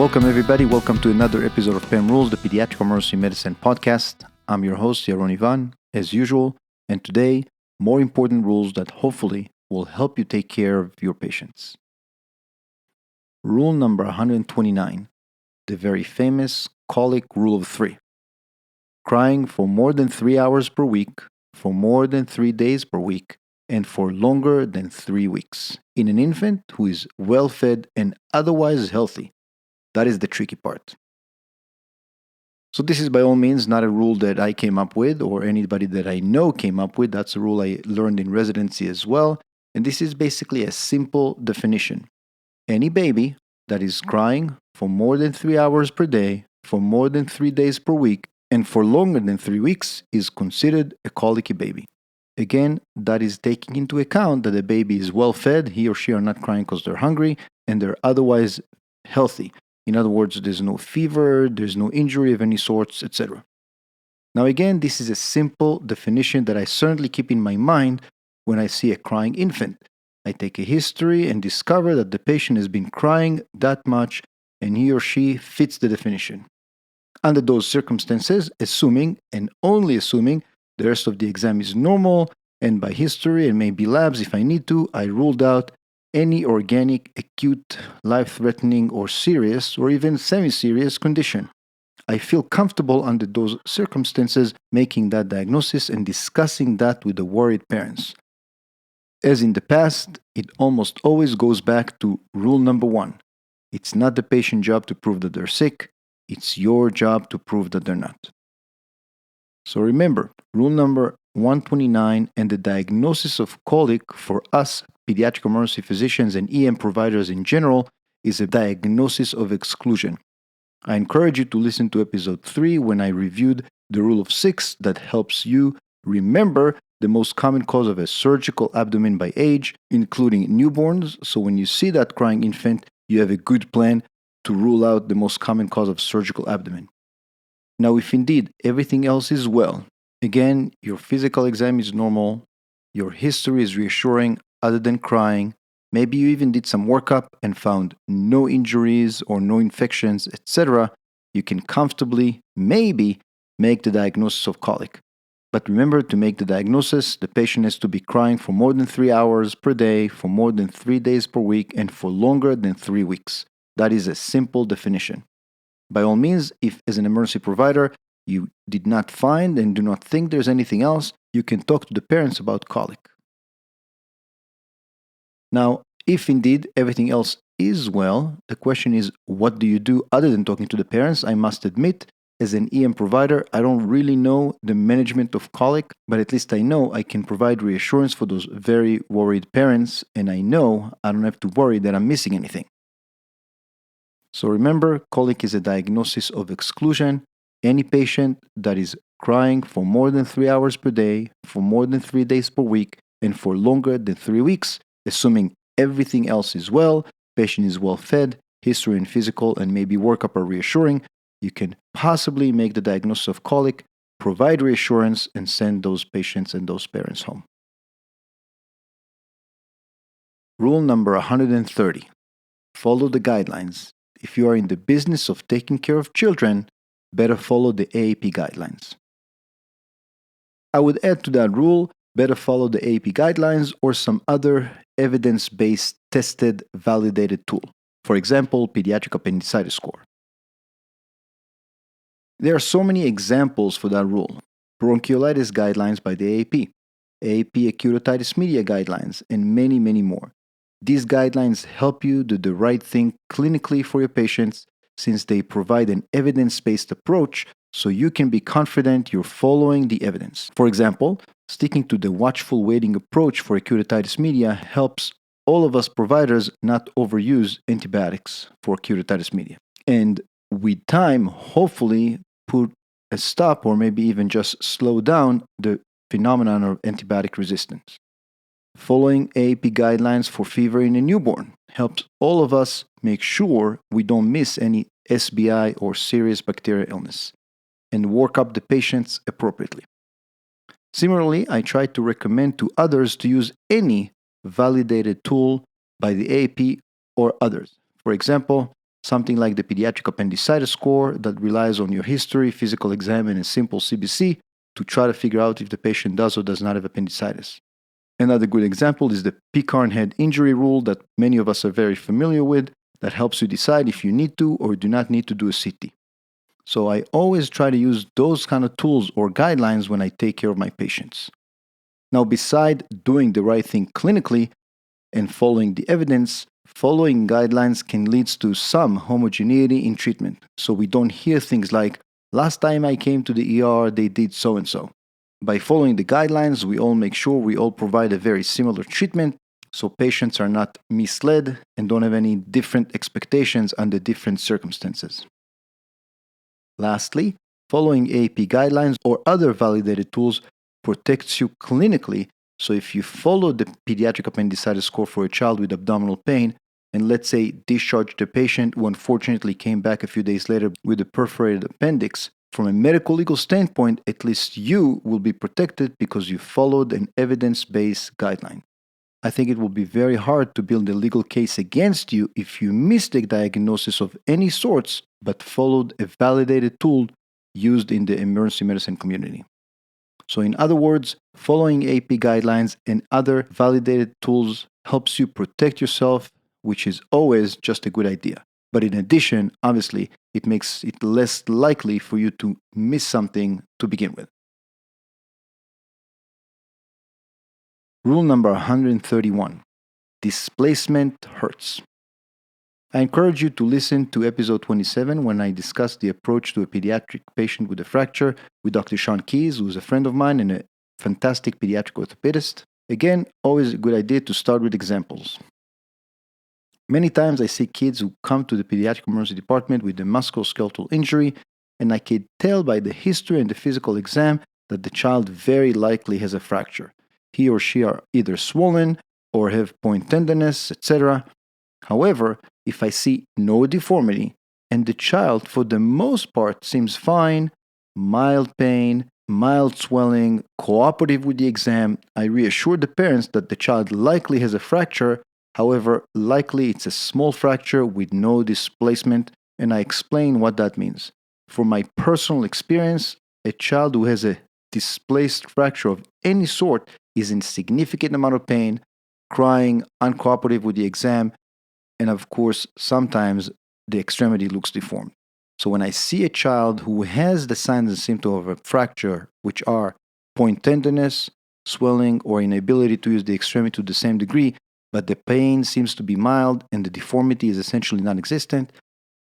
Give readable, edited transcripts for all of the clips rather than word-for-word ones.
Welcome, everybody. Welcome to another episode of PEM Rules, the Pediatric Emergency Medicine Podcast. I'm your host, Yaron Ivan, as usual. And today, more important rules that hopefully will help you take care of your patients. Rule number 129, the very famous Colic Rule of 3. Crying for more than 3 hours per week, for more than 3 days per week, and for longer than 3 weeks in an infant who is well fed and otherwise healthy. That is the tricky part. So this is by all means not a rule that I came up with or anybody that I know came up with. That's a rule I learned in residency as well. And this is basically a simple definition. Any baby that is crying for more than 3 hours per day, for more than 3 days per week, and for longer than 3 weeks is considered a colicky baby. Again, that is taking into account that the baby is well fed, he or she are not crying because they're hungry, and they're otherwise healthy. In other words, there's no fever, there's no injury of any sorts, etc. Now again, this is a simple definition that I certainly keep in my mind when I see a crying infant. I take a history and discover that the patient has been crying that much and he or she fits the definition. Under those circumstances, assuming and only assuming the rest of the exam is normal, and by history and maybe labs if I need to, I ruled out any organic, acute, life-threatening, or serious, or even semi-serious condition. I feel comfortable under those circumstances making that diagnosis and discussing that with the worried parents. As in the past, it almost always goes back to rule number 1. It's not the patient's job to prove that they're sick, it's your job to prove that they're not. So remember, rule number 129 and the diagnosis of colic for us pediatric emergency physicians and EM providers in general is a diagnosis of exclusion. I encourage you to listen to episode 3 when I reviewed the rule of 6 that helps you remember the most common cause of a surgical abdomen by age, including newborns, so when you see that crying infant, you have a good plan to rule out the most common cause of surgical abdomen. Now, if indeed everything else is well, again, your physical exam is normal, your history is reassuring other than crying, maybe you even did some workup and found no injuries or no infections, etc., you can comfortably, maybe, make the diagnosis of colic. But remember, to make the diagnosis, the patient has to be crying for more than 3 hours per day, for more than 3 days per week, and for longer than 3 weeks. That is a simple definition. By all means, if as an emergency provider you did not find and do not think there's anything else, you can talk to the parents about colic. Now, if indeed everything else is well, the question is, what do you do other than talking to the parents? I must admit, as an EM provider, I don't really know the management of colic, but at least I know I can provide reassurance for those very worried parents, and I know I don't have to worry that I'm missing anything. So remember, colic is a diagnosis of exclusion. Any patient that is crying for more than 3 hours per day, for more than 3 days per week, and for longer than 3 weeks, assuming everything else is well, patient is well fed, history and physical and maybe workup are reassuring, you can possibly make the diagnosis of colic, provide reassurance, and send those patients and those parents home. Rule number 130. Follow the guidelines. If you are in the business of taking care of children, better follow the AAP guidelines. I would add to that rule, better follow the AAP guidelines or some other evidence-based, tested, validated tool. For example, pediatric appendicitis score. There are so many examples for that rule. Bronchiolitis guidelines by the AAP acute otitis media guidelines, and many, many more. These guidelines help you do the right thing clinically for your patients since they provide an evidence-based approach so you can be confident you're following the evidence. For example, sticking to the watchful waiting approach for acute otitis media helps all of us providers not overuse antibiotics for acute otitis media. And with time, hopefully put a stop or maybe even just slow down the phenomenon of antibiotic resistance. Following AAP guidelines for fever in a newborn helps all of us make sure we don't miss any SBI or serious bacterial illness and work up the patients appropriately. Similarly, I try to recommend to others to use any validated tool by the AAP or others. For example, something like the pediatric appendicitis score that relies on your history, physical exam, and a simple CBC to try to figure out if the patient does or does not have appendicitis. Another good example is the Picarn head injury rule that many of us are very familiar with that helps you decide if you need to or do not need to do a CT. So I always try to use those kind of tools or guidelines when I take care of my patients. Now, beside doing the right thing clinically and following the evidence, following guidelines can lead to some homogeneity in treatment. So we don't hear things like, last time I came to the ER, they did so and so. By following the guidelines, we all make sure we all provide a very similar treatment so patients are not misled and don't have any different expectations under different circumstances. Lastly, following AAP guidelines or other validated tools protects you clinically. So if you follow the pediatric appendicitis score for a child with abdominal pain, and let's say discharge the patient who unfortunately came back a few days later with a perforated appendix, from a medical legal standpoint, at least you will be protected because you followed an evidence-based guideline. I think it will be very hard to build a legal case against you if you missed a diagnosis of any sorts but followed a validated tool used in the emergency medicine community. So in other words, following AP guidelines and other validated tools helps you protect yourself, which is always just a good idea. But in addition, obviously, it makes it less likely for you to miss something to begin with. Rule number 131. Displacement hurts. I encourage you to listen to episode 27 when I discuss the approach to a pediatric patient with a fracture with Dr. Sean Keys, who is a friend of mine and a fantastic pediatric orthopedist. Again, always a good idea to start with examples. Many times I see kids who come to the pediatric emergency department with a musculoskeletal injury, and I can tell by the history and the physical exam that the child very likely has a fracture. He or she are either swollen or have point tenderness, etc. However, if I see no deformity and the child for the most part seems fine, mild pain, mild swelling, cooperative with the exam, I reassure the parents that the child likely has a fracture. However, likely it's a small fracture with no displacement, and I explain what that means. From my personal experience, a child who has a displaced fracture of any sort is in significant amount of pain, crying, uncooperative with the exam, and of course, sometimes the extremity looks deformed. So when I see a child who has the signs and symptoms of a fracture, which are point tenderness, swelling, or inability to use the extremity to the same degree, but the pain seems to be mild and the deformity is essentially non-existent,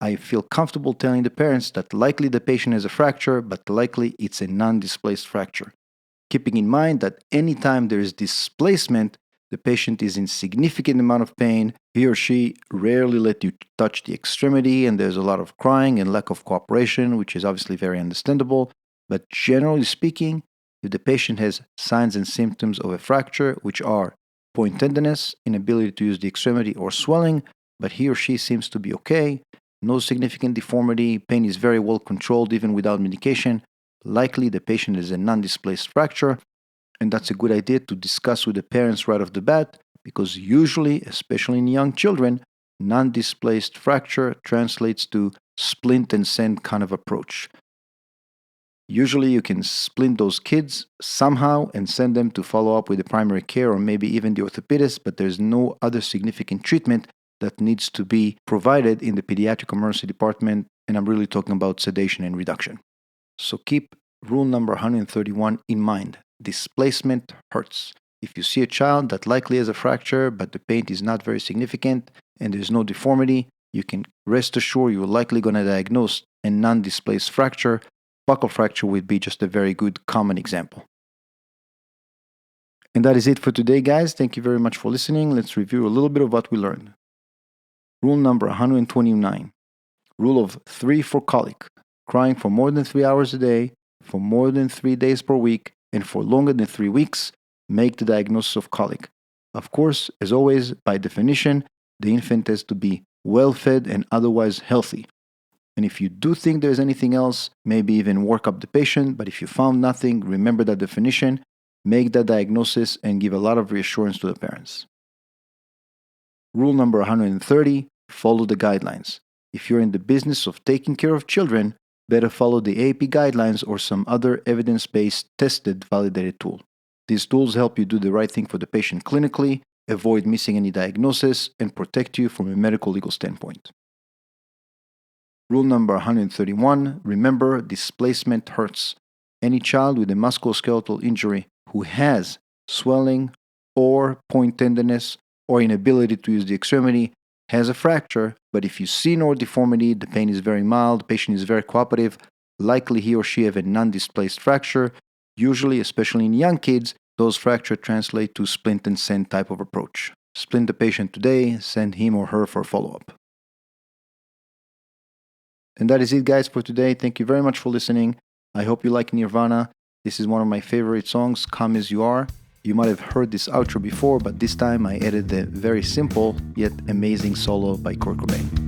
I feel comfortable telling the parents that likely the patient has a fracture, but likely it's a non-displaced fracture. Keeping in mind that anytime there is displacement, the patient is in significant amount of pain, he or she rarely let you touch the extremity, and there's a lot of crying and lack of cooperation, which is obviously very understandable. But generally speaking, if the patient has signs and symptoms of a fracture, which are point tenderness, inability to use the extremity, or swelling, but he or she seems to be okay, no significant deformity, pain is very well controlled even without medication, likely the patient is a non-displaced fracture, and that's a good idea to discuss with the parents right off the bat, because usually, especially in young children, non-displaced fracture translates to splint and send kind of approach. Usually you can splint those kids somehow and send them to follow up with the primary care or maybe even the orthopedist, but there's no other significant treatment that needs to be provided in the pediatric emergency department, and I'm really talking about sedation and reduction. So keep rule number 131 in mind. Displacement hurts. If you see a child that likely has a fracture, but the pain is not very significant and there's no deformity, you can rest assured you're likely going to diagnose a non-displaced fracture. Buccal fracture would be just a very good common example. And that is it for today, guys. Thank you very much for listening. Let's review a little bit of what we learned. Rule number 129. Rule of 3 for colic. Crying for more than 3 hours a day, for more than 3 days per week, and for longer than 3 weeks, make the diagnosis of colic. Of course, as always, by definition, the infant has to be well fed and otherwise healthy. And if you do think there's anything else, maybe even work up the patient, but if you found nothing, remember that definition, make that diagnosis, and give a lot of reassurance to the parents. Rule number 130, follow the guidelines. If you're in the business of taking care of children, better follow the AAP guidelines or some other evidence-based, tested, validated tool. These tools help you do the right thing for the patient clinically, avoid missing any diagnosis, and protect you from a medical legal standpoint. Rule number 131, remember, displacement hurts. Any child with a musculoskeletal injury who has swelling or point tenderness or inability to use the extremity has a fracture, but if you see no deformity, the pain is very mild, the patient is very cooperative, likely he or she have a non-displaced fracture. Usually, especially in young kids, those fractures translate to splint and send type of approach. Splint the patient today, send him or her for follow-up. And that is it, guys, for today. Thank you very much for listening. I hope you like Nirvana. This is one of my favorite songs, Come As You Are. You might have heard this outro before, but this time I added the very simple yet amazing solo by Kurt Cobain.